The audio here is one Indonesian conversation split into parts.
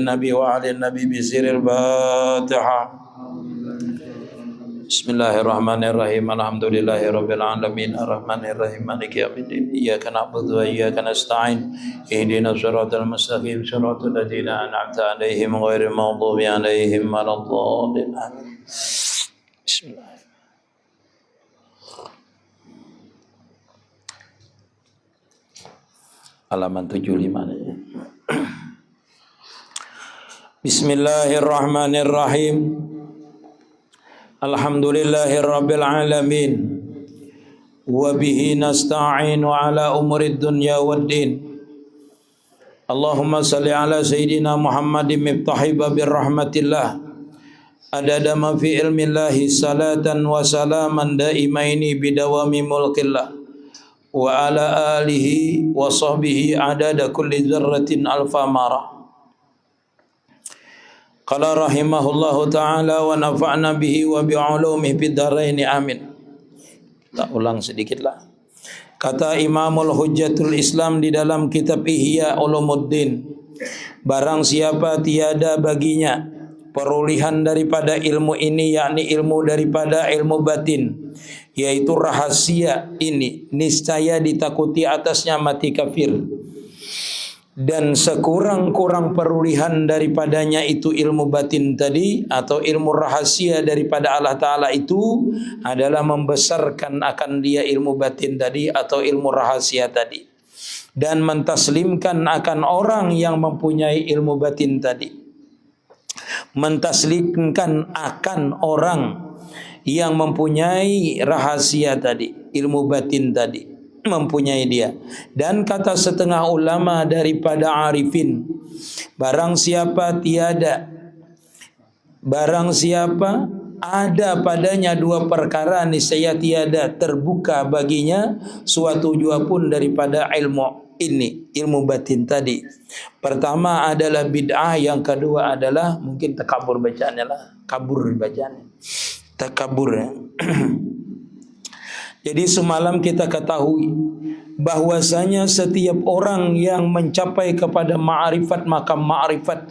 Nabi wa ala Nabi bisiril Fatihah. Bismillahirrahmanirrahim. Alhamdulillahirabbil alamin arrahmanirrahim maliki yaumiddin. Iyyaka na'budu wa iyyaka nasta'in. Ihdinas siratal mustaqim siratal ladzina an'amta 'alaihim ghairil maghdubi 'alaihim waladdallin. Bismillah. Halaman 75. Bismillahirrahmanirrahim. Alhamdulillahirabbil alamin. Wa bihi nasta'inu ala umurid dunya waddin. Allahumma salli ala sayyidina Muhammadin miftahi babir rahmatillah. Adada ma fi ilmillahi salatan wa salaman daimaini bidawami mulkillah. Wa ala alihi wa sahbihi adada kulli dzarratin alfa marah. Qala rahimahullahu ta'ala wa nafa'na bihi wa bi'ulumihi fid dharain amin. Tak ulang sedikitlah. Kata Imamul Hujjatul Islam di dalam kitab Ihya Ulumuddin, barang siapa tiada baginya perolehan daripada ilmu ini, yakni ilmu daripada ilmu batin, yaitu rahasia ini, niscaya ditakuti atasnya mati kafir. Dan sekurang-kurang perolehan daripadanya itu ilmu batin tadi atau ilmu rahasia daripada Allah Ta'ala itu adalah membesarkan akan dia ilmu batin tadi atau ilmu rahasia tadi, dan mentaslimkan akan orang yang mempunyai ilmu batin tadi, mentaslimkan akan orang yang mempunyai rahasia tadi, ilmu batin tadi, mempunyai dia. Dan kata setengah ulama daripada arifin, barang siapa ada padanya dua perkara, niscaya tiada terbuka baginya suatu jua pun daripada ilmu ini, ilmu batin tadi. Pertama adalah bid'ah, yang kedua adalah mungkin takabur bacaannya lah, kabur bacaannya, takabur ya. Jadi semalam kita ketahui bahwasanya setiap orang yang mencapai kepada ma'rifat, makam ma'rifat,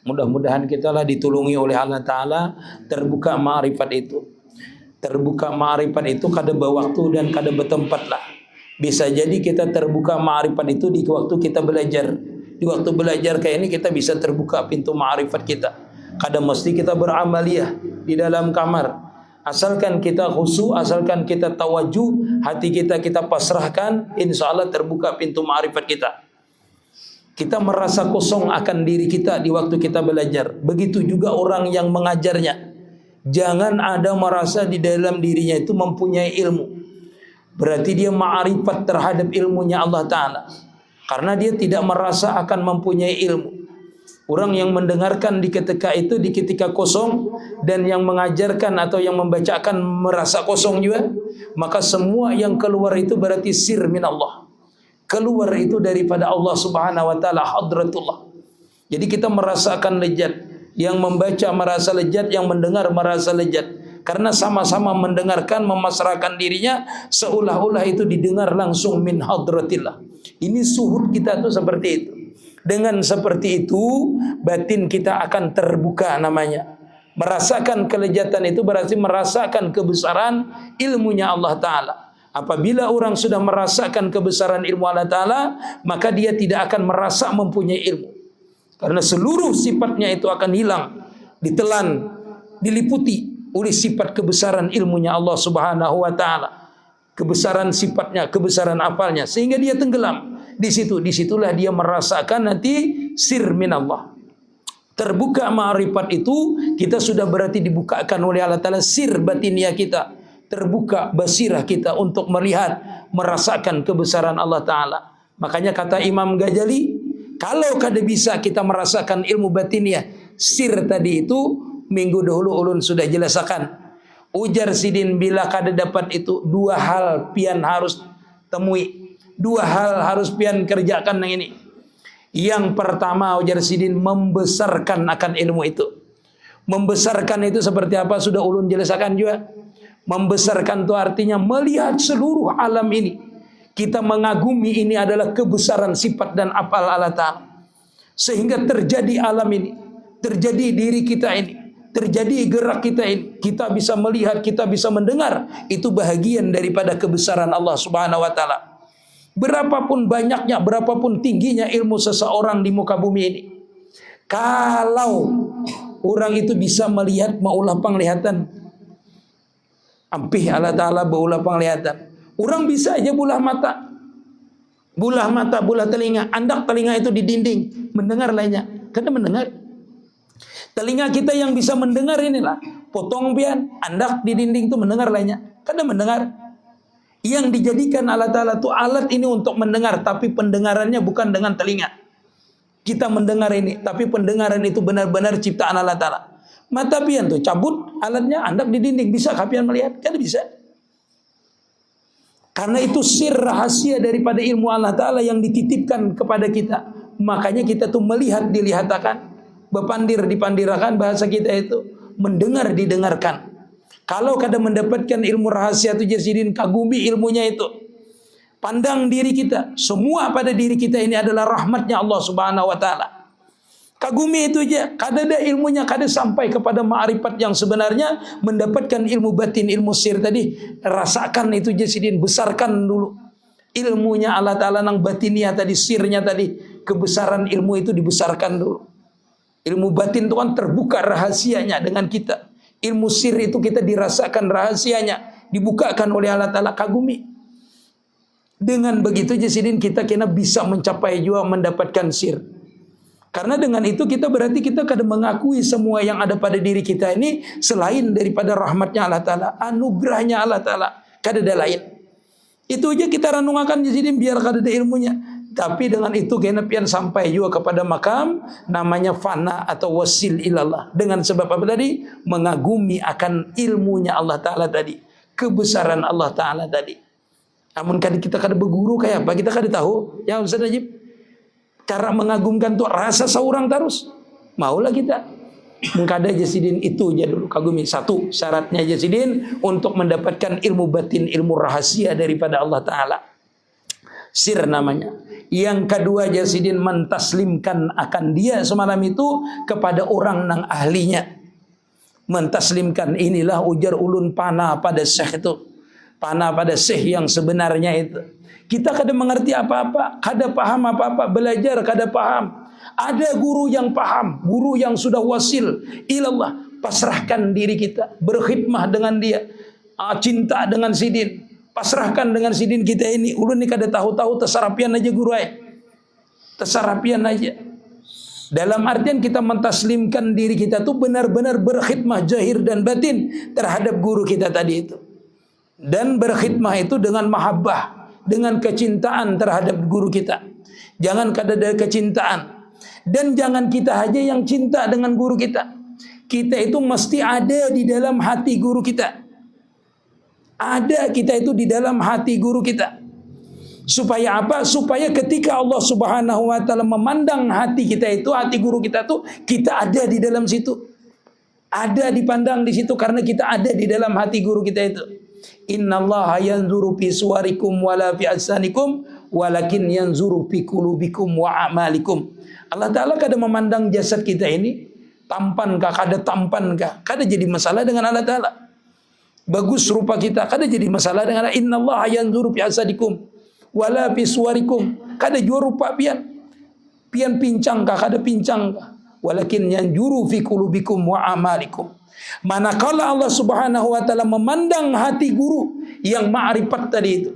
mudah-mudahan kita lah ditulungi oleh Allah Ta'ala terbuka ma'rifat itu. Terbuka ma'rifat itu kada berwaktu dan kada bertempat lah. Bisa jadi kita terbuka ma'rifat itu di waktu kita belajar. Di waktu belajar kayak ini kita bisa terbuka pintu ma'rifat kita. Kada mesti kita beramaliyah di dalam kamar. Asalkan kita khusyuk, asalkan kita tawajuh, hati kita pasrahkan, insya Allah terbuka pintu ma'rifat kita. Kita merasa kosong akan diri kita di waktu kita belajar. Begitu juga orang yang mengajarnya. Jangan ada merasa di dalam dirinya itu mempunyai ilmu. Berarti dia ma'rifat terhadap ilmunya Allah Ta'ala. Karena dia tidak merasa akan mempunyai ilmu. Orang yang mendengarkan di ketika itu, di ketika kosong, dan yang mengajarkan atau yang membacakan merasa kosong juga, maka semua yang keluar itu berarti sir min Allah. Keluar itu daripada Allah Subhanahu wa Ta'ala, hadratullah. Jadi kita merasakan lezat. Yang membaca merasa lezat, yang mendengar merasa lezat. Karena sama-sama mendengarkan, memasrahkan dirinya, seolah-olah itu didengar langsung min hadratillah. Ini suhud kita tuh seperti itu. Dengan seperti itu batin kita akan terbuka namanya. Merasakan kelezatan itu berarti merasakan kebesaran ilmunya Allah Ta'ala. Apabila orang sudah merasakan kebesaran ilmu Allah Ta'ala, maka dia tidak akan merasa mempunyai ilmu. Karena seluruh sifatnya itu akan hilang, ditelan, diliputi oleh sifat kebesaran ilmunya Allah Subhanahu wa Ta'ala. Kebesaran sifatnya, kebesaran apalnya, sehingga dia tenggelam. Disitulah dia merasakan nanti sir min Allah. Terbuka ma'rifat itu, kita sudah berarti dibukakan oleh Allah Ta'ala sir batinia kita. Terbuka basirah kita untuk melihat, merasakan kebesaran Allah Ta'ala. Makanya kata Imam Ghazali, kalau kada bisa kita merasakan ilmu batinia, sir tadi itu, minggu dahulu ulun sudah jelaskan. Ujar Sidin, bila kada dapat itu, dua hal pian harus temui. Dua hal harus pian kerjakan yang ini. Yang pertama, ujar Sidin, membesarkan akan ilmu itu. Membesarkan itu seperti apa? Sudah ulun jelaskan juga. Membesarkan itu artinya melihat seluruh alam ini. Kita mengagumi ini adalah kebesaran sifat dan afal Allah Ta'ala. sehingga terjadi alam ini, terjadi diri kita ini, terjadi gerak kita ini, kita bisa melihat, kita bisa mendengar. Itu bahagian daripada kebesaran Allah Subhanahu wa taala. Berapapun banyaknya, berapapun tingginya ilmu seseorang di muka bumi ini, kalau orang itu bisa melihat maulah penglihatan, ampih Allah Ta'ala baulah penglihatan. Orang bisa aja bulah mata, bulah telinga, andak telinga itu di dinding, mendengar lainnya. Karena mendengar. Telinga kita yang bisa mendengar inilah, potong pian, andak di dinding itu mendengar lainnya. Karena mendengar. Yang dijadikan Allah Ta'ala itu alat ini untuk mendengar, tapi pendengarannya bukan dengan telinga. Kita mendengar ini, tapi pendengaran itu benar-benar ciptaan Allah Ta'ala. Mata pian tuh cabut alatnya, andak di dinding, bisa kapian melihat? Kan bisa. Karena itu sir rahasia daripada ilmu Allah Ta'ala yang dititipkan kepada kita. Makanya kita tuh melihat dilihatakan, bepandir dipandirakan, bahasa kita itu mendengar didengarkan. Kalau kada mendapatkan ilmu rahasia itu jasidin, kagumi ilmunya itu. Pandang diri kita, semua pada diri kita ini adalah rahmatnya Allah Subhanahu wa taala. Kagumi itu aja, kada ada ilmunya, kada sampai kepada ma'rifat yang sebenarnya, mendapatkan ilmu batin, ilmu sir tadi. Rasakan itu jasidin, besarkan dulu ilmunya Allah Ta'ala nang batinnya tadi, sirnya tadi, kebesaran ilmu itu dibesarkan dulu. Ilmu batin itu kan terbuka rahasianya dengan kita. Ilmu sir itu kita dirasakan rahasianya, dibukakan oleh Allah Ta'ala, kagumi. Dengan begitu jasidin kita kena bisa mencapai juga mendapatkan sir. Karena dengan itu kita berarti kita kadang mengakui semua yang ada pada diri kita ini selain daripada rahmatnya Allah Ta'ala, anugerahnya Allah Ta'ala, kada ada lain. Itu aja kita renungakan jasidin biar kada ada ilmunya. Tapi dengan itu kena pian sampai juga kepada makam namanya fana atau wasil ilallah. Dengan sebab apa tadi? Mengagumi akan ilmunya Allah Ta'ala tadi, kebesaran Allah Ta'ala tadi. Namun kadang kita kada berguru kayak apa, kita kada tahu. Ya Ustaz Najib, cara mengagumkan tuh rasa seorang terus. Maulah kita mengkada jasidin itu aja dulu kagumi. Satu syaratnya jasidin untuk mendapatkan ilmu batin, ilmu rahasia daripada Allah Ta'ala, sir namanya. Yang kedua jasidin mentaslimkan akan dia semalam itu kepada orang nang ahlinya. Mentaslimkan, inilah ujar ulun panah pada syekh itu, panah pada syekh yang sebenarnya itu. Kita kada mengerti apa-apa, kada paham apa-apa, belajar kada paham. Ada guru yang paham, guru yang sudah wasil ilallah. Pasrahkan diri kita, berkhidmah dengan dia, cinta dengan sidin. Pasrahkan dengan sidin kita ini. Ulun ni kada tahu-tahu, tersarapian aja guru ay. Tersarapian aja. Dalam artian kita mentaslimkan diri kita tuh benar-benar berkhidmah zahir dan batin terhadap guru kita tadi itu. Dan berkhidmah itu dengan mahabbah, dengan kecintaan terhadap guru kita. Jangan kada ada kecintaan. Dan jangan kita aja yang cinta dengan guru kita. Kita itu mesti ada di dalam hati guru kita. Ada kita itu di dalam hati guru kita. Supaya apa? Supaya ketika Allah Subhanahu wa taala memandang hati kita itu, hati guru kita tuh, kita ada di dalam situ. Ada dipandang di situ karena kita ada di dalam hati guru kita itu. Innallaha yanzuru fi suwarikum wala fi ajsanikum walakin yanzuru fi qulubikum wa a'malikum. Allah Ta'ala kada memandang jasad kita ini, tampankah, kada tampankah, kada jadi masalah dengan Allah Ta'ala. Bagus rupa kita, kada jadi masalah dengan innallaha yanzuru fi asadikum wala fi suwarikum. Kada jua rupa pian pincang kah, kada pincang kah, walakin yanzuru fi qulubikum wa amalikum. Manakala Allah Subhanahu wa taala memandang hati guru yang ma'rifat tadi itu.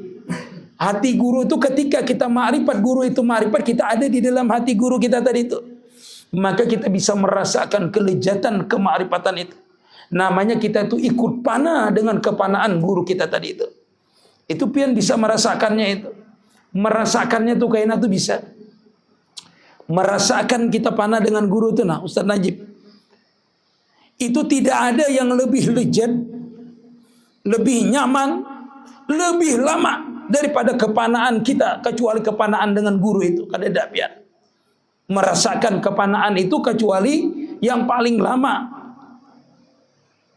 Hati guru itu ketika kita ma'rifat, guru itu ma'rifat, kita ada di dalam hati guru kita tadi itu. Maka kita bisa merasakan kelezatan kema'rifatan itu. Namanya kita itu ikut panah dengan kepanaan guru kita tadi itu. Itu pian bisa merasakannya itu. Merasakannya tuh kayaknya tuh bisa. Merasakan kita panah dengan guru itu, nah Ustaz Najib. Itu tidak ada yang lebih lezat, lebih nyaman, lebih lama daripada kepanaan kita kecuali kepanaan dengan guru itu. Kada ada pian. Merasakan kepanaan itu kecuali yang paling lama,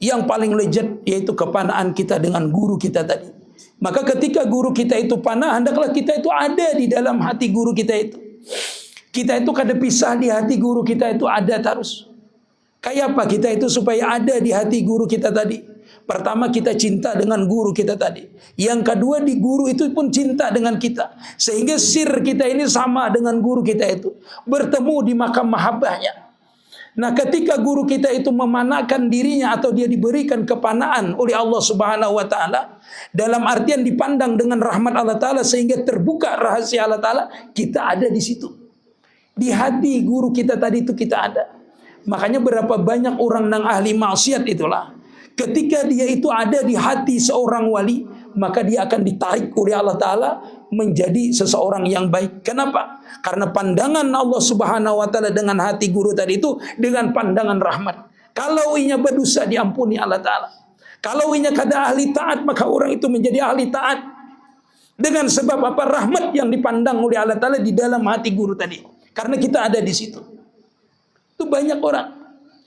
yang paling lezat, yaitu kepanaan kita dengan guru kita tadi. Maka ketika guru kita itu panah, hendaklah kita itu ada di dalam hati guru kita itu. Kita itu kada pisah di hati guru kita itu ada terus. Kayak apa kita itu supaya ada di hati guru kita tadi? Pertama, kita cinta dengan guru kita tadi. Yang kedua, di guru itu pun cinta dengan kita. Sehingga sir kita ini sama dengan guru kita itu. Bertemu di makam mahabbahnya. Nah, ketika guru kita itu memanakan dirinya atau dia diberikan kepanaan oleh Allah Subhanahu wa taala, dalam artian dipandang dengan rahmat Allah taala sehingga terbuka rahasia Allah taala, kita ada di situ. Di hati guru kita tadi itu kita ada. Makanya berapa banyak orang yang ahli maksiat itulah, ketika dia itu ada di hati seorang wali, maka dia akan ditarik oleh Allah taala menjadi seseorang yang baik. Kenapa? Karena pandangan Allah Subhanahu wa taala dengan hati guru tadi itu dengan pandangan rahmat. Kalau inya berdosa diampuni Allah taala. Kalau inya kada ahli taat, maka orang itu menjadi ahli taat. Dengan sebab apa? Rahmat yang dipandang oleh Allah taala di dalam hati guru tadi. Karena kita ada di situ. Itu banyak orang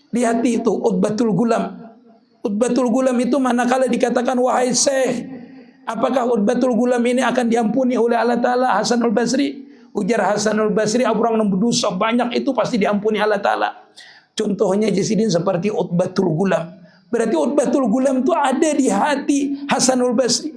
di hati itu Utbatul Gulam. Utbatul Gulam itu manakala dikatakan wahai Syekh, apakah Utbatul Gulam ini akan diampuni oleh Allah Ta'ala? Hasanul Basri, ujar Hasanul Basri, orang yang berdosa banyak itu pasti diampuni Allah Ta'ala. Contohnya Jasidin seperti Utbatul Gulam. Berarti Utbatul Gulam itu ada di hati Hasanul Basri.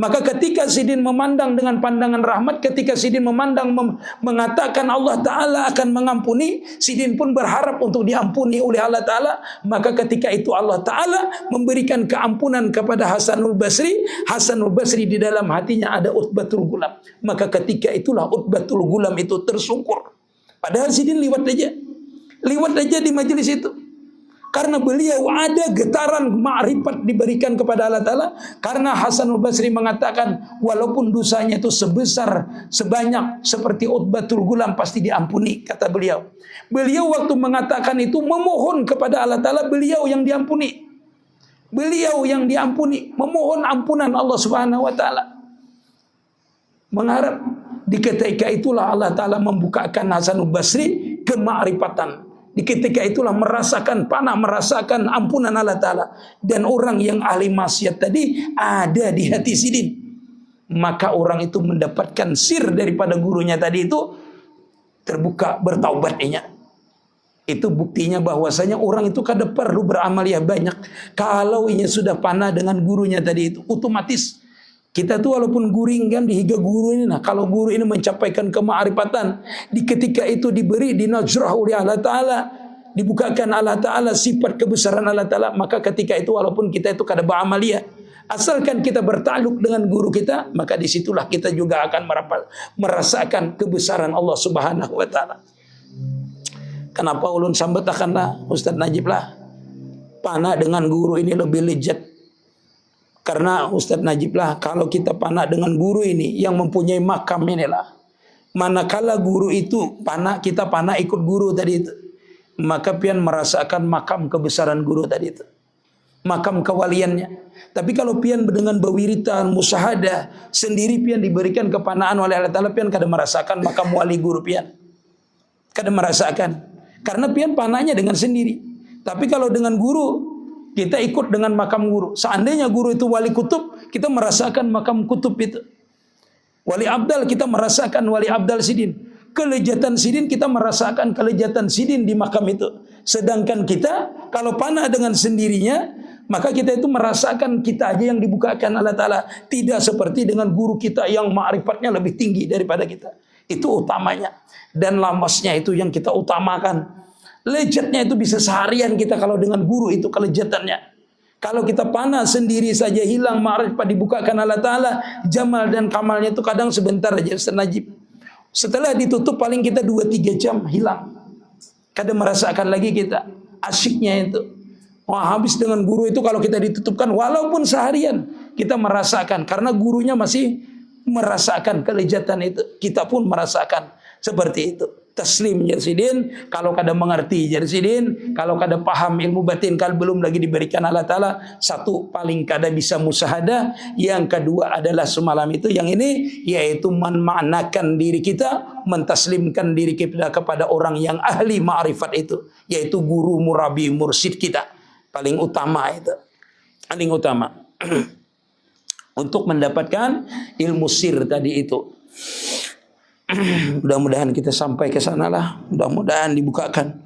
Maka ketika Sidin memandang dengan pandangan rahmat, ketika Sidin memandang mengatakan Allah Ta'ala akan mengampuni, Sidin pun berharap untuk diampuni oleh Allah Ta'ala. Maka ketika itu Allah Ta'ala memberikan keampunan kepada Hasanul Basri. Hasanul Basri di dalam hatinya ada Utbatul Gulam. Maka ketika itulah Utbatul Gulam itu tersungkur. Padahal Sidin liwat aja di majelis itu. Karena beliau ada getaran ma'rifat diberikan kepada Allah Ta'ala. Karena Hasanul Basri mengatakan, walaupun dosanya itu sebanyak seperti Utbatul Gulam pasti diampuni, kata beliau. Beliau waktu mengatakan itu memohon kepada Allah Ta'ala, beliau yang diampuni. Beliau yang diampuni, memohon ampunan Allah Subhanahu wa Ta'ala. Mengharap di ketika itulah Allah Ta'ala membukakan Hasanul Basri kema'rifatan. Di ketika itulah merasakan ampunan Allah Ta'ala. Dan orang yang ahli maksiat tadi ada di hati Sidin. Maka orang itu mendapatkan sir daripada gurunya tadi itu, terbuka bertaubatnya. Itu buktinya bahwasanya orang itu kada perlu beramaliyah banyak. Kalau ia sudah panah dengan gurunya tadi itu, otomatis kita tuh walaupun guring kan dihiga guru ini. Nah, kalau guru ini mencapaikan kema'rifatan, di ketika itu diberi dinajrah oleh Allah Ta'ala, dibukakan Allah Ta'ala sifat kebesaran Allah Ta'ala, maka ketika itu walaupun kita itu kada beramaliyah, asalkan kita bertakluk dengan guru kita, maka disitulah kita juga akan merasakan kebesaran Allah Subhanahu wa Ta'ala. Kenapa ulun sambetakanlah Ustaz Najib lah, panah dengan guru ini lebih lezat. Karena Ustaz Najib lah, kalau kita panah dengan guru ini yang mempunyai makam inilah, manakala guru itu panah, kita panah ikut guru tadi itu, maka pian merasakan makam kebesaran guru tadi itu, makam kewaliannya. Tapi kalau pian dengan bawiritan musyahadah sendiri, pian diberikan kepanaan oleh Allah Ta'ala, pian kada merasakan makam wali guru pian, kada merasakan, karena pian panahnya dengan sendiri. Tapi kalau dengan guru, kita ikut dengan makam guru. Seandainya guru itu wali kutub, kita merasakan makam kutub itu. Wali abdal, kita merasakan wali abdal Sidin. Kelejatan Sidin, kita merasakan kelejatan Sidin di makam itu. Sedangkan kita, kalau panah dengan sendirinya, maka kita itu merasakan kita aja yang dibukakan Allah Ta'ala. Tidak seperti dengan guru kita yang ma'rifatnya lebih tinggi daripada kita. Itu utamanya. Dan lamasnya itu yang kita utamakan. Lejatnya itu bisa seharian kita kalau dengan guru itu kelejatannya. Kalau kita panah sendiri saja hilang ma'rifat dibukakan Allah Ta'ala, jamal dan kamalnya itu kadang sebentar aja Ustaz Najib. Setelah ditutup paling kita 2-3 jam hilang. Kadang merasakan lagi kita asyiknya itu. Wah, habis dengan guru itu kalau kita ditutupkan walaupun seharian kita merasakan, karena gurunya masih merasakan kelejatan itu. Kita pun merasakan seperti itu. Taslim Jarsidin, kalau kada mengerti Jarsidin, kalau kada paham ilmu batin, kalau belum lagi diberikan Allah Ta'ala, satu paling kada bisa musyahadah, yang kedua adalah semalam itu, yang ini yaitu memaknakan diri kita, mentaslimkan diri kita kepada orang yang ahli ma'rifat itu, yaitu guru, murabi, mursyid kita, paling utama itu, paling utama untuk mendapatkan ilmu sir tadi itu. Mudah-mudahan kita sampai ke sana lah. Mudah-mudahan dibukakan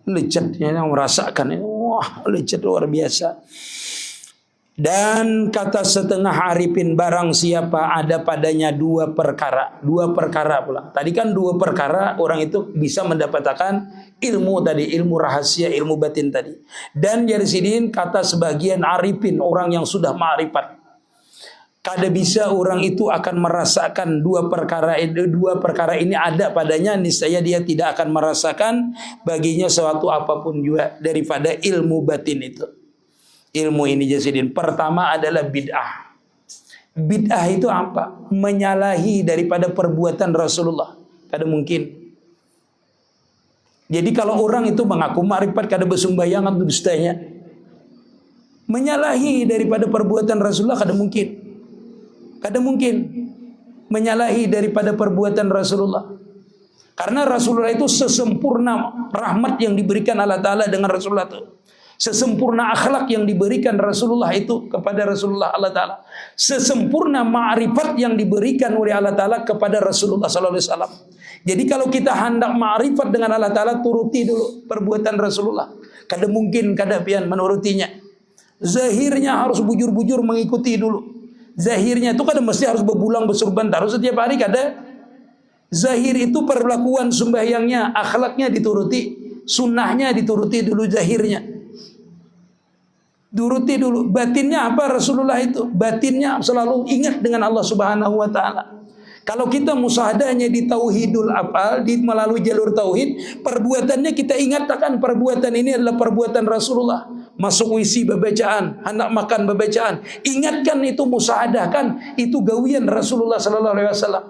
lecetnya, yang merasakan. Wah, lecet luar biasa. Dan kata setengah arifin, barang siapa ada padanya dua perkara pula. Tadi kan dua perkara, orang itu bisa mendapatkan ilmu tadi, ilmu rahasia, ilmu batin tadi. Dan dari sini kata sebagian arifin, orang yang sudah ma'rifat, kada bisa orang itu akan merasakan dua perkara ini ada padanya, niscaya dia tidak akan merasakan baginya suatu apapun juga daripada ilmu batin itu. Ilmu ini Jasidin, pertama adalah bid'ah. Bid'ah itu apa? Menyalahi daripada perbuatan Rasulullah. Kada mungkin. Jadi kalau orang itu mengaku ma'rifat kada bersumbayangan dustanya, menyalahi daripada perbuatan Rasulullah kada mungkin. Kada mungkin menyalahi daripada perbuatan Rasulullah. Karena Rasulullah itu sesempurna rahmat yang diberikan Allah Ta'ala dengan Rasulullah itu. Sesempurna akhlak yang diberikan Rasulullah itu kepada Rasulullah Allah Ta'ala. Sesempurna ma'rifat yang diberikan oleh Allah Ta'ala kepada Rasulullah SAW. Jadi kalau kita hendak ma'rifat dengan Allah Ta'ala, turuti dulu perbuatan Rasulullah. Kada mungkin kada pian menurutinya. Zahirnya harus bujur-bujur mengikuti dulu. Zahirnya itu kada mesti harus berbulang bersurban terus setiap hari, kada. Zahir itu perlakuan sembahyangnya, akhlaknya dituruti, sunnahnya dituruti dulu zahirnya. Turuti dulu. Batinnya apa Rasulullah itu? Batinnya selalu ingat dengan Allah Subhanahu wa taala. Kalau kita musahadahnya di tauhidul afal, di melalui jalur tauhid, perbuatannya kita ingatkan perbuatan ini adalah perbuatan Rasulullah. Masuk WC bebacaan, anak makan bebacaan. Ingatkan itu, musahadahkan itu gawian Rasulullah sallallahu alaihi wasallam.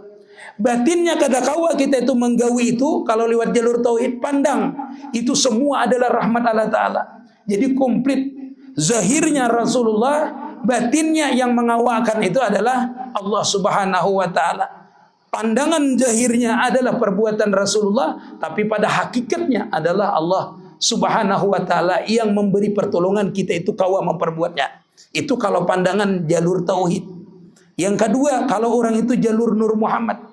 Batinnya kada kawa kita itu menggawi itu kalau lewat jalur tauhid, pandang itu semua adalah rahmat Allah Ta'ala. Jadi komplit. Zahirnya Rasulullah, batinnya yang mengawakan itu adalah Allah Subhanahu wa Ta'ala. Pandangan zahirnya adalah perbuatan Rasulullah, tapi pada hakikatnya adalah Allah Subhanahu wa Ta'ala yang memberi pertolongan kita itu kawa memperbuatnya. Itu kalau pandangan jalur tauhid. Yang kedua, kalau orang itu jalur Nur Muhammad.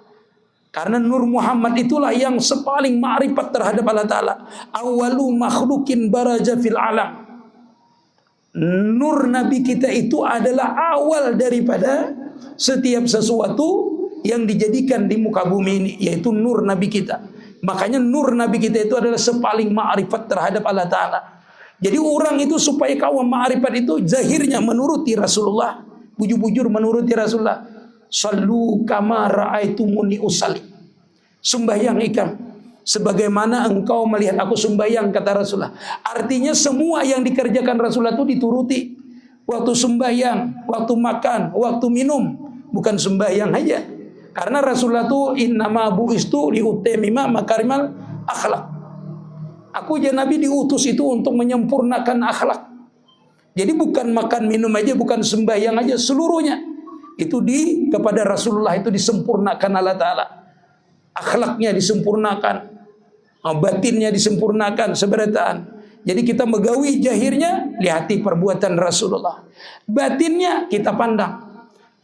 Karena Nur Muhammad itulah yang sepaling ma'rifat terhadap Allah Ta'ala. Awalu makhlukin baraja fil alam. Nur Nabi kita itu adalah awal daripada setiap sesuatu yang dijadikan di muka bumi ini, yaitu nur Nabi kita. Makanya nur Nabi kita itu adalah sepaling ma'rifat terhadap Allah Ta'ala. Jadi orang itu supaya kawan ma'rifat itu zahirnya menuruti Rasulullah, bujur-bujur menuruti Rasulullah. Sallu kama ra'aitumuni usalli. Sembahyang ikam sebagaimana engkau melihat aku sembahyang, kata Rasulullah. Artinya semua yang dikerjakan Rasulullah itu dituruti. Waktu sembahyang, waktu makan, waktu minum, bukan sembahyang aja. Karena Rasulullah itu innama bu'istu liutamima makarimal akhlak. Aku aja Nabi diutus itu untuk menyempurnakan akhlak. Jadi bukan makan minum aja, bukan sembahyang aja, seluruhnya itu kepada Rasulullah itu disempurnakan Allah Ta'ala. Akhlaknya disempurnakan, batinnya disempurnakan, seberataan. Jadi kita megawi zahirnya, lihati perbuatan Rasulullah. Batinnya kita pandang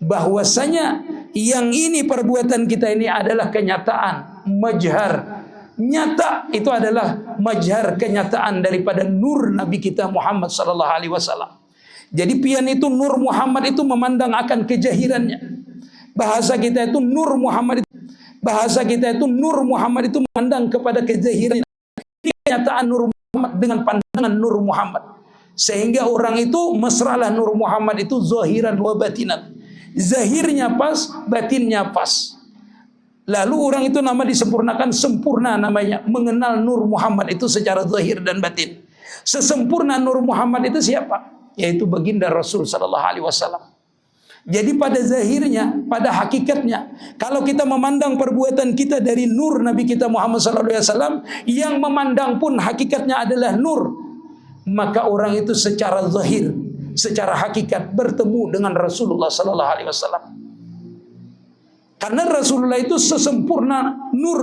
bahwasanya yang ini perbuatan kita ini adalah kenyataan, majhar. Nyata itu adalah majhar, kenyataan daripada nur Nabi kita Muhammad sallallahu alaihi wasallam. Jadi pian itu nur Muhammad itu memandang akan kejahirannya. Bahasa kita itu nur Muhammad itu, bahasa kita itu nur Muhammad itu memandang kepada kejahirannya. Kenyataan nur Muhammad dengan pandangan nur Muhammad. Sehingga orang itu mesralah nur Muhammad itu zahiran wa batinan. Zahirnya pas, batinnya pas. Lalu orang itu nama disempurnakan, sempurna namanya. Mengenal Nur Muhammad itu secara zahir dan batin. Sesempurna Nur Muhammad itu siapa? Yaitu baginda Rasul sallallahu alaihi wasallam. Jadi pada zahirnya, pada hakikatnya, kalau kita memandang perbuatan kita dari nur Nabi kita Muhammad sallallahu alaihi wasallam, yang memandang pun hakikatnya adalah nur, maka orang itu secara zahir, secara hakikat bertemu dengan Rasulullah sallallahu alaihi wasallam. Karena Rasulullah itu sesempurna nur,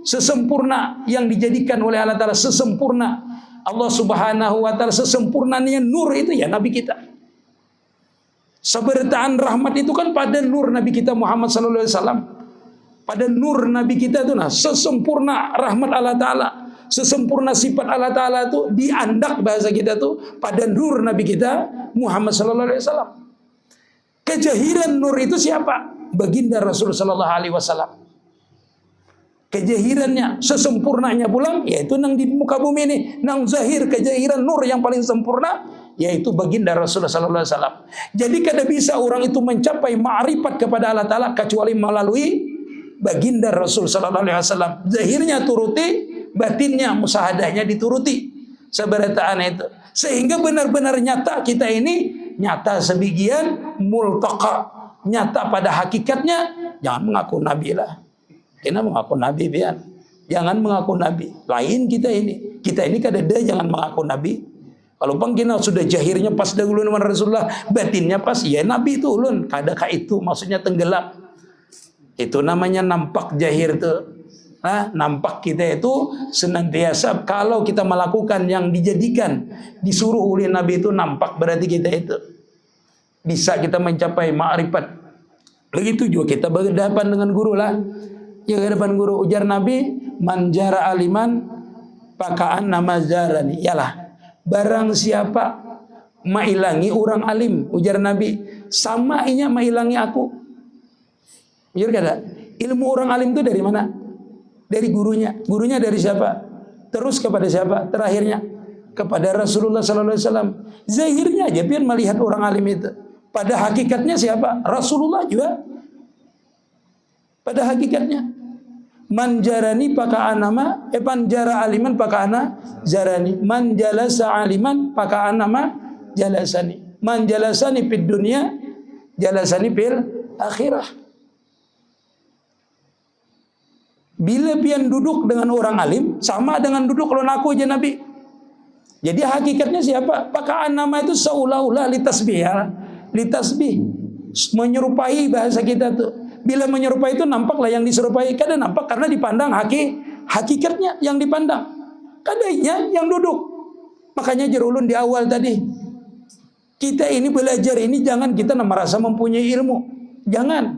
sesempurna yang dijadikan oleh Allah Ta'ala, sesempurna Allah Subhanahu wa Ta'ala, sesempurnanya nur itu ya Nabi kita. Seberitaan rahmat itu kan pada nur Nabi kita Muhammad sallallahu alaihi wasallam. pada nur Nabi kita itu, nah sesempurna rahmat Allah Ta'ala, sesempurna sifat Allah Ta'ala itu diandak bahasa kita tuh pada nur Nabi kita Muhammad sallallahu alaihi wasallam. Kejahiran nur itu siapa? Baginda Rasul sallallahu alaihi wasallam. Kejahirannya, sesempurnanya pulang, yaitu nang di muka bumi ini, nang zahir kejahiran nur yang paling sempurna, yaitu baginda Rasulullah sallallahu alaihi wasallam. Jadi kada bisa orang itu mencapai ma'rifat kepada Allah Ta'ala kecuali melalui baginda Rasul sallallahu alaihi wasallam. Zahirnya turuti, batinnya musahadahnya dituruti. Seberataan itu. Sehingga benar-benar nyata kita ini, nyata sebagian, multaqa, nyata pada hakikatnya. Jangan mengaku nabi lah. Kita mengaku nabi biar. Jangan mengaku nabi. Lain kita ini. Kita ini kadada jangan mengaku nabi. Kalau bang kita sudah jahirnya pas dahulu dengan Rasulullah, batinnya pas, ya nabi itu ulun. Kadakah itu maksudnya tenggelam. Itu namanya nampak jahir tuh. Nah, nampak kita itu senantiasa kalau kita melakukan yang dijadikan, disuruh oleh Nabi itu nampak, berarti kita itu bisa kita mencapai ma'rifat. Begitu juga kita berhadapan dengan guru lah. Ya hadapan guru, ujar Nabi, manjara aliman pakaan nama zarani. Yalah, barang siapa mailangi orang alim, ujar Nabi, sama inya mailangi aku. Ujar kada? Ilmu orang alim itu dari mana? Dari gurunya. Gurunya dari siapa? Terus kepada siapa? Terakhirnya kepada Rasulullah sallallahu alaihi wasallam. Zahirnya aja biar melihat orang alim itu. Pada hakikatnya siapa? Rasulullah juga. Pada hakikatnya manjarani paka'anama panjara aliman paka'ana jarani, manjalasa aliman paka'anama jalasani, manjalasani fid dunya jalasani fil akhirah. Bila pian duduk dengan orang alim sama dengan duduk kalau aku aja Nabi. Jadi hakikatnya siapa? Paka'anama itu seolah-olah litasbih ya. Litasbih menyerupai bahasa kita tuh. Bila menyerupai itu nampaklah yang diserupai. Kadang nampak karena dipandang hakikatnya yang dipandang. Kadangnya yang duduk. Makanya jerulun di awal tadi. Kita ini belajar ini jangan kita merasa mempunyai ilmu. Jangan.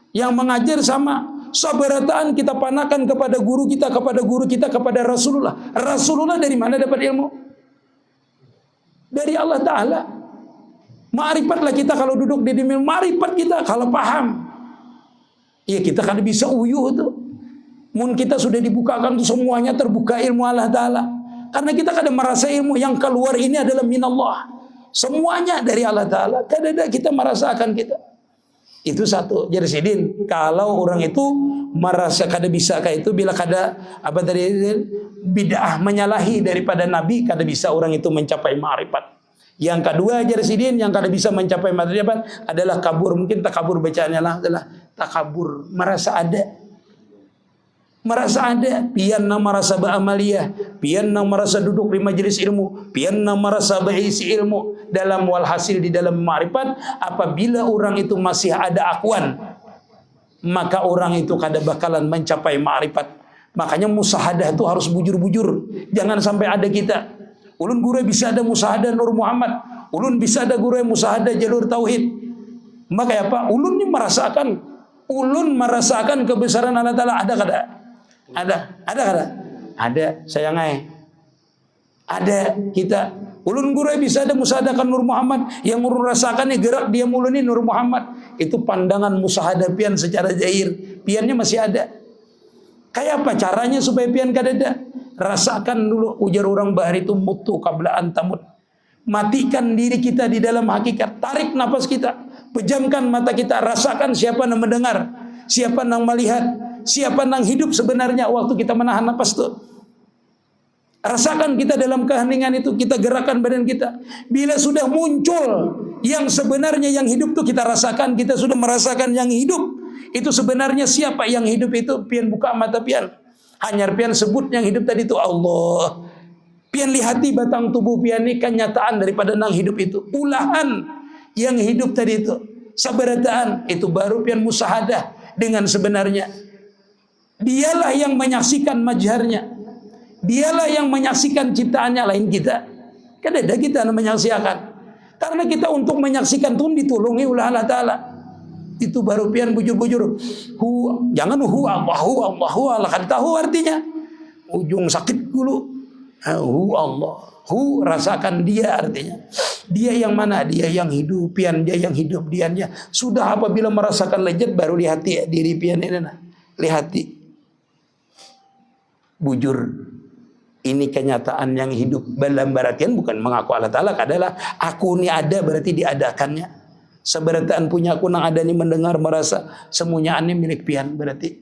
Yang mengajar sama. Sabarataan kita panakan kepada guru kita, kepada Rasulullah. Rasulullah dari mana dapat ilmu? Dari Allah Ta'ala. Ma'rifatlah kita kalau duduk di dimil. Ma'rifat kita kalau paham. Ya kita kan bisa uyuh tuh. Mun kita sudah dibukakan tuh semuanya terbuka ilmu Allah Ta'ala. Karena kita kadang merasa ilmu yang keluar ini adalah minallah. Semuanya dari Allah Ta'ala. Kadang kita merasakan kita. Itu satu. Jadi sidin, kalau orang itu merasa kada bisa kayak itu, bila kada apa tadi bid'ah menyalahi daripada Nabi, kada bisa orang itu mencapai ma'rifat. Yang kedua jadi sidin, yang kada bisa mencapai ma'rifat adalah kabur. Mungkin takabur bacaannya lah adalah takabur, merasa ada. Merasa ada, pian na merasa ba'amaliyah, pian na merasa duduk di majelis ilmu, pian na merasa berisi ilmu dalam walhasil di dalam ma'rifat. Apabila orang itu masih ada akuan, maka orang itu kada bakalan mencapai ma'rifat. Makanya musahadah itu harus bujur-bujur. Jangan sampai ada kita. Ulun guru bisa ada musahadah Nur Muhammad, ulun bisa ada guru musahadah jalur tauhid. Maka apa? Ulun merasakan kebesaran Allah Ta'ala. Ada kada? Ada sayangai. Ada kita. Ulun guru bisa ada musahadakan Nur Muhammad. Yang ulun rasakan gerak dia muluni Nur Muhammad. Itu pandangan musahadah pian secara zahir. Piannya masih ada. Kayak apa caranya supaya pian kadada? Rasakan dulu ujar orang bahar itu mutu qabla antamut. Matikan diri kita di dalam hakikat. Tarik nafas kita. Pejamkan mata kita. Rasakan siapa yang mendengar, siapa yang melihat, siapa yang hidup sebenarnya waktu kita menahan nafas itu. Rasakan kita dalam keheningan itu, kita gerakan badan kita. Bila sudah muncul yang sebenarnya yang hidup itu kita rasakan, kita sudah merasakan yang hidup. Itu sebenarnya siapa yang hidup itu? Pian buka mata pian. Hanyar pian sebut yang hidup tadi itu Allah. Pian lihati batang tubuh pian ini kenyataan daripada nang hidup itu. Ulahan yang hidup tadi itu. Sabarataan itu baru pian musahadah dengan sebenarnya. Dialah yang menyaksikan majharnya. Dialah yang menyaksikan ciptaannya, lain kita. Kan ada kita yang menyaksikan. Karena kita untuk menyaksikan itu ditolongi oleh Allah Ta'ala. Itu baru pian bujur-bujur. Jangan Allahu Allah, kan tahu artinya. Ujung sakit dulu. Allah. Rasakan dia artinya. Dia yang mana? Dia yang hidup, pian dia yang hidup dianya. Sudah apabila merasakan lezat baru di hati diri pian ini nah. Lihat bujur. Ini kenyataan yang hidup. Dalam berartian bukan mengaku Allah Ta'ala adalah aku ini ada berarti diadakannya. Seberataan punya aku nang ada ni mendengar merasa semuanya ini milik pian berarti.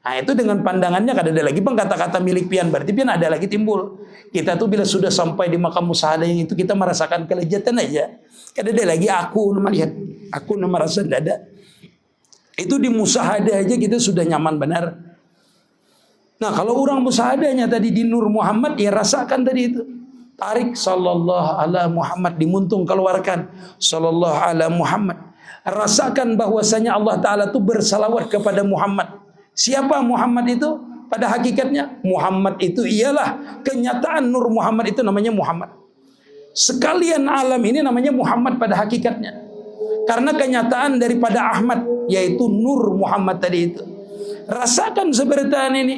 Nah itu dengan pandangannya kada ada lagi bang kata-kata milik pian berarti pian ada lagi timbul. Kita tuh bila sudah sampai di makam musyahadah yang itu kita merasakan kelezatan aja. Kada ada lagi aku melihat, aku merasa tidak ada. Itu di musyahadah aja kita sudah nyaman benar. Nah kalau orang musyahadahnya tadi di Nur Muhammad ya rasakan tadi itu. Tarik sallallahu ala Muhammad dimuntung keluarkan sallallahu ala Muhammad. Rasakan bahwasanya Allah Ta'ala itu bersalawat kepada Muhammad. Siapa Muhammad itu? Pada hakikatnya Muhammad itu ialah kenyataan Nur Muhammad itu namanya Muhammad. Sekalian alam ini namanya Muhammad pada hakikatnya. Karena kenyataan daripada Ahmad yaitu Nur Muhammad tadi itu. Rasakan seberataan ini.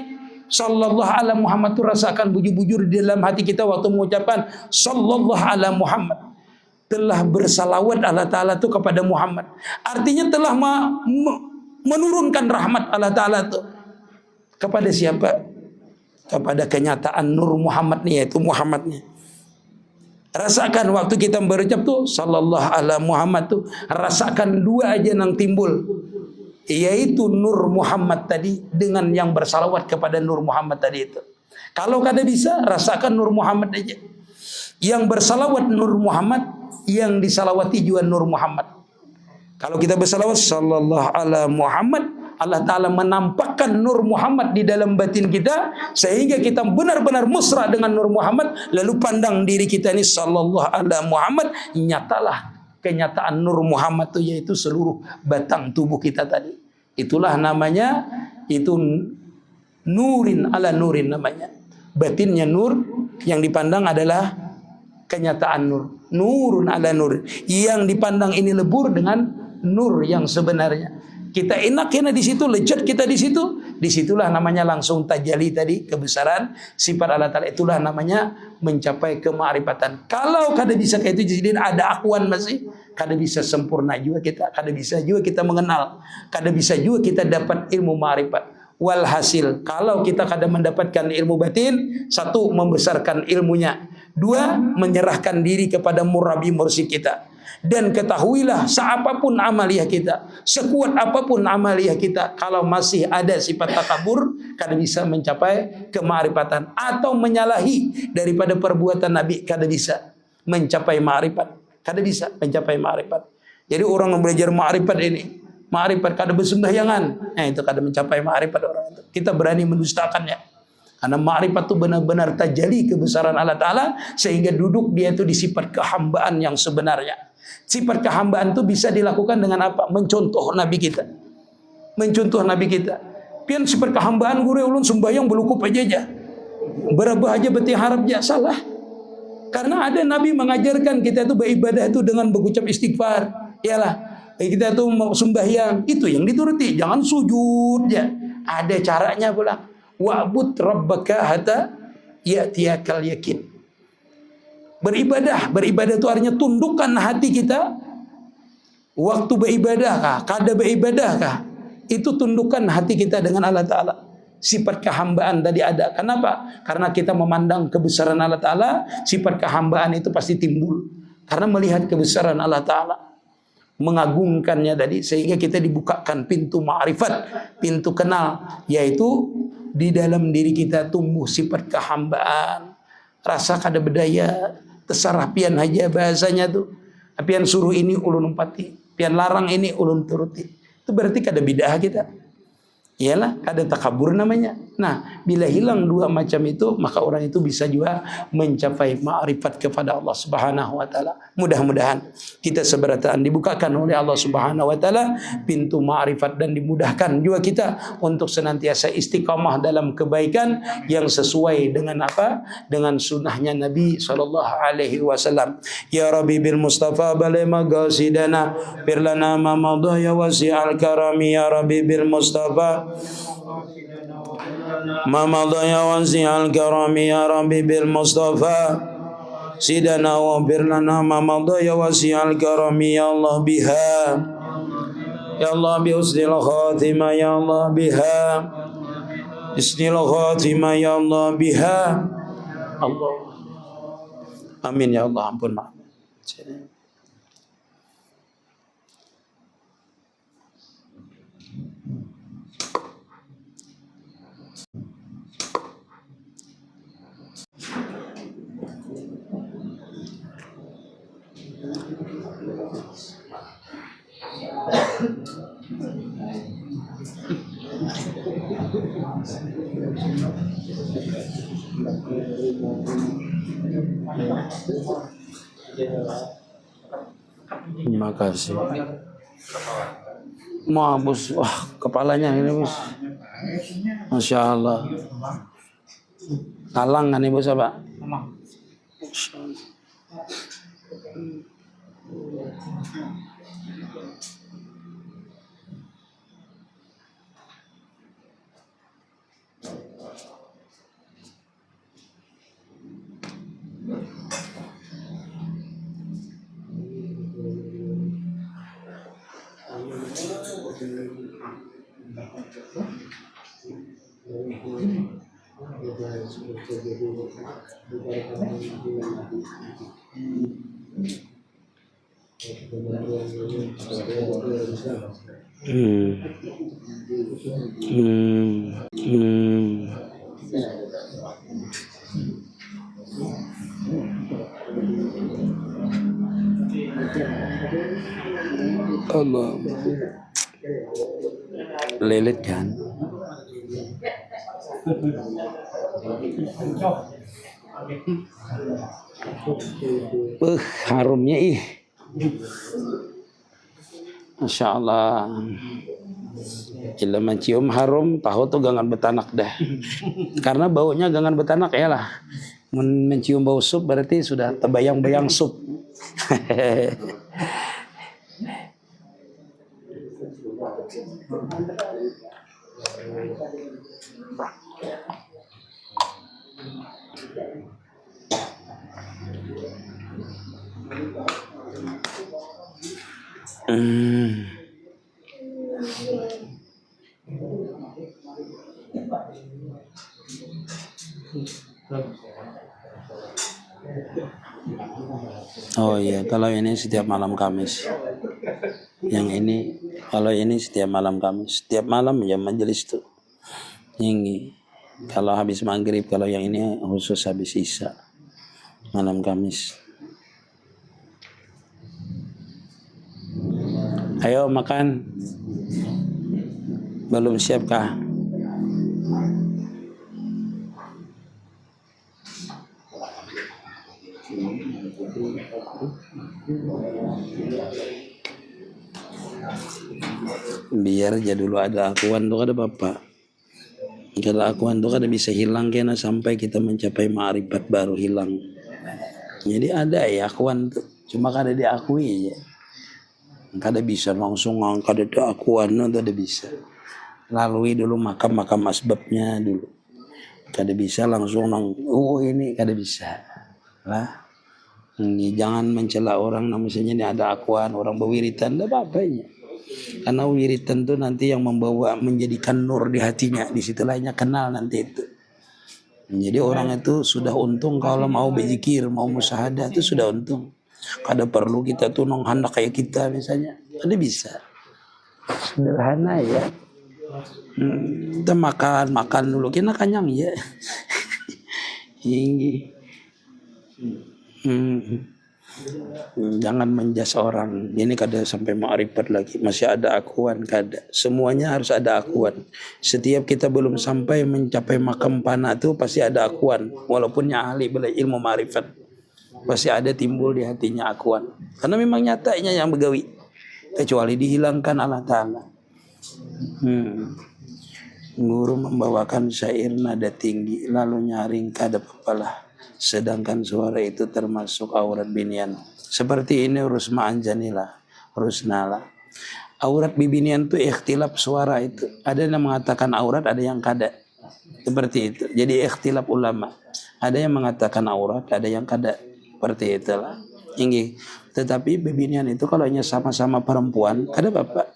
Sallallahu ala Muhammad itu rasakan bujur-bujur di dalam hati kita waktu mengucapkan Sallallahu ala Muhammad. Telah bersalawat Allah Ta'ala itu kepada Muhammad. Artinya telah menurunkan rahmat Allah Ta'ala itu. Kepada siapa? Kepada kenyataan Nur Muhammad nih, yaitu Muhammadnya. Rasakan waktu kita berucap tuh Sallallahu ala Muhammad tuh. Rasakan dua aja yang timbul. Yaitu Nur Muhammad tadi dengan yang bersalawat kepada Nur Muhammad tadi itu. Kalau kada bisa rasakan Nur Muhammad aja. Yang bersalawat Nur Muhammad, yang disalawati juga Nur Muhammad. Kalau kita bersalawat sallallahu ala Muhammad, Allah Ta'ala menampakkan Nur Muhammad di dalam batin kita sehingga kita benar-benar mesra dengan Nur Muhammad. Lalu pandang diri kita ini sallallahu ala Muhammad, nyatalah kenyataan Nur Muhammad itu yaitu seluruh batang tubuh kita tadi. Itulah namanya, itu nurin ala nurin namanya. Batinnya nur, yang dipandang adalah kenyataan nur. Nurun ala nur. Yang dipandang ini lebur dengan nur yang sebenarnya. Kita enak kena di situ, lejat kita di situ. Disitulah namanya langsung tajali tadi kebesaran sifat Allah Ta'ala. Itulah namanya mencapai kemakrifatan. Kalau kada bisa kayak itu jadi ada akuan masih, kada bisa sempurna juga kita, kada bisa juga kita mengenal, kada bisa juga kita dapat ilmu ma'rifat. Walhasil kalau kita kada mendapatkan ilmu batin, satu membesarkan ilmunya, dua menyerahkan diri kepada murabi mursyid kita. Dan ketahuilah seapapun amaliyah kita, sekuat apapun amaliyah kita, kalau masih ada sifat takabur, kada bisa mencapai kemakrifatan. Atau menyalahi daripada perbuatan Nabi, kada bisa mencapai ma'rifat. Kada bisa mencapai ma'rifat. Jadi orang yang belajar ma'rifat ini, ma'rifat kada bersembahyangan, itu kada mencapai ma'rifat orang itu. Kita berani mendustakannya. Karena ma'rifat itu benar-benar tajali kebesaran Allah Ta'ala, sehingga duduk dia itu di sifat kehambaan yang sebenarnya. Sifat kehambaan itu bisa dilakukan dengan apa? Mencontoh Nabi kita. Mencontoh Nabi kita. Pian sifat kehambaan guru ulun sembahyang belukup aja. Berabah aja beti harap aja salah. Karena ada Nabi mengajarkan kita itu beribadah itu dengan berucap istighfar. Iyalah, kita itu mau sembahyang, itu yang dituruti, jangan sujud ya. Ada caranya pula. Wa'bud rabbaka hatta ya'tiyakal yakin. Beribadah itu artinya tundukkan hati kita. Waktu beribadah kah? Kada beribadah kah? Itu tundukkan hati kita dengan Allah Ta'ala. Sifat kehambaan tadi ada. Kenapa? Karena kita memandang kebesaran Allah Ta'ala. Sifat kehambaan itu pasti timbul. Karena melihat kebesaran Allah Ta'ala. Mengagungkannya tadi. Sehingga kita dibukakan pintu ma'rifat. Pintu kenal. Yaitu di dalam diri kita tumbuh sifat kehambaan. Rasa kada berdaya. Terserah pian aja bahasanya tuh. Pian suruh ini ulun umpati, pian larang ini ulun turuti. Itu berarti kada bidah kita. Iyalah, kada takabur namanya. Nah, bila hilang dua macam itu, maka orang itu bisa juga mencapai ma'rifat kepada Allah Subhanahu wa taala. Mudah-mudahan kita seberataan dibukakan oleh Allah Subhanahu wa taala pintu ma'rifat dan dimudahkan juga kita untuk senantiasa istiqamah dalam kebaikan yang sesuai dengan apa? Dengan sunnahnya Nabi sallallahu alaihi wasallam. Ya Rabbi bil Mustafa balai magasidana birlana ma madaya wasi'al karami ya Rabbi bil Mustafa ما مضى واسع الكرم يا ربي بالمصطفى سيدنا واغفر لنا ما مضى واسع الكرم يا الله بها يا الله بحسن الخاتمة يا الله بها حسن الخاتمة يا الله بها الله آمين يا الله ampun maaf. Terima kasih. Mau bos, wah kepalanya ini bos, masya Allah. Talang kan ibu siapa? Allah lelet kan. Harumnya Masya Allah. Bila mencium harum, tahu tuh gangan betanak dah. Karena baunya gangan betanak ya lah. Mencium bau sup berarti sudah terbayang-bayang sup. Oh iya, kalau ini setiap malam Kamis. Yang ini, kalau ini setiap malam Kamis. Setiap malam ya majelis tuh. Ini kalau habis maghrib, kalau yang ini khusus habis isya. Malam Kamis. Ayo makan. Belum siap kah? Biar aja dulu ada akuan tuh ada bapak. Kalau akuan tuh kada bisa hilang kena sampai kita mencapai ma'rifat baru hilang. Jadi ada ya akuan tuh, cuma kada diakui aja. Kada bisa langsung kada ada akuan tuh kada bisa. Lalui dulu makam asbabnya dulu. Kada bisa langsung ini kada bisa. Lah. Ini jangan mencela orang namanya ini ada akuan orang berwiritan, tidak apa-apanya. Karena wiritan itu nanti yang membawa menjadikan nur di hatinya, di situ lainnya kenal nanti itu. Jadi orang itu sudah untung kalau mau berzikir, mau musyahadah itu sudah untung. Kada perlu kita tuh hendak kayak kita misalnya, ada bisa. Sederhana ya. Kita makan dulu, kita kenyang ya. Ini. Jangan menjas orang. Ini kada sampai ma'rifat lagi. Masih ada akuan kada. Semuanya harus ada akuan. Setiap kita belum sampai mencapai makam pana itu pasti ada akuan. Walaupun ahli bela ilmu ma'rifat, pasti ada timbul di hatinya akuan. Karena memang nyatanya yang begawi. Kecuali dihilangkan Allah Ta'ala. Guru membawakan syair nada tinggi, lalu nyaring kada papalah. Sedangkan suara itu termasuk aurat binian. Seperti ini Rusma Anjanila, Rusnala. Aurat bibinian itu ikhtilaf suara itu. Ada yang mengatakan aurat, ada yang kada. Seperti itu. Jadi ikhtilaf ulama. Ada yang mengatakan aurat, ada yang kada. Seperti itulah. Inggi. Tetapi bibinian itu kalau hanya sama-sama perempuan, kada apa-apa.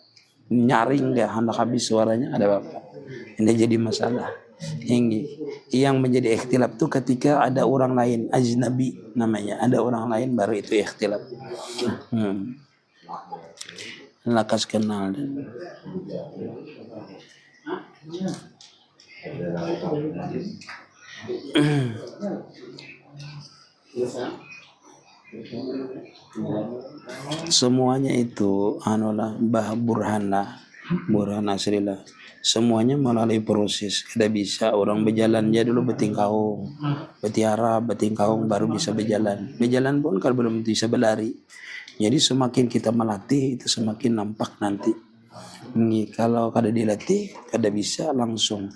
Nyaring dia hendak habis suaranya, ada apa-apa. Ini jadi masalah. Yang menjadi ikhtilaf itu ketika ada orang lain, ajnabi namanya, ada orang lain baru itu ikhtilaf. Lakas kenal dan semuanya itu anulah bah burhan asrilah. Semuanya melalui proses. Tidak bisa orang berjalan dia dulu betingkaung, betiara, betingkaung baru bisa berjalan. Berjalan pun kalau belum bisa berlari. Jadi semakin kita melatih itu semakin nampak nanti. Ini kalau kada dilatih kada bisa langsung.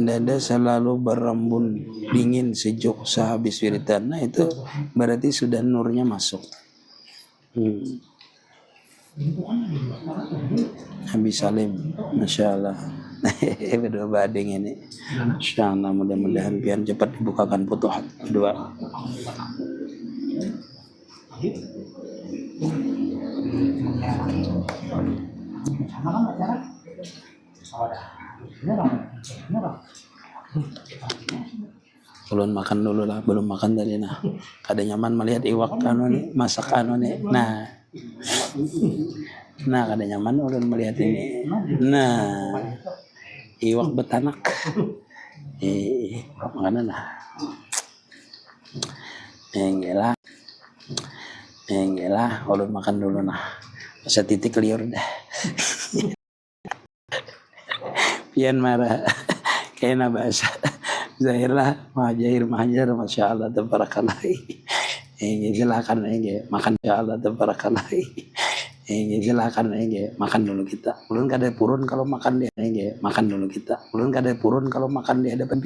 Dada selalu berembun dingin sejuk sehabis wiridan. Nah itu berarti sudah nurnya masuk. Habis Salim, Masya Allah. Berdua bading ini. Masya Allah, mudah-mudahan pian cepat dibukakan futuhat kedua. Belum makan dulu lah, belum makan tadi nah. Kada nyaman melihat iwak anu nih, masak anu nih. Nah, kada nyaman ulun melihat ini. Nah, iwak betanak. Makanan lah. Enggak, ulun makan dulu nah. Masa titik liur dah. Pian marah. Kayaknya bahasa. Zahirlah mahajar Masya Allah tabarakallah. Silakan makan Masya Allah tabarakallah. Silakan makan dulu kita. Ulun kada purun kalau makan dia makan dulu kita. Ulun kada purun kalau makan di hadapan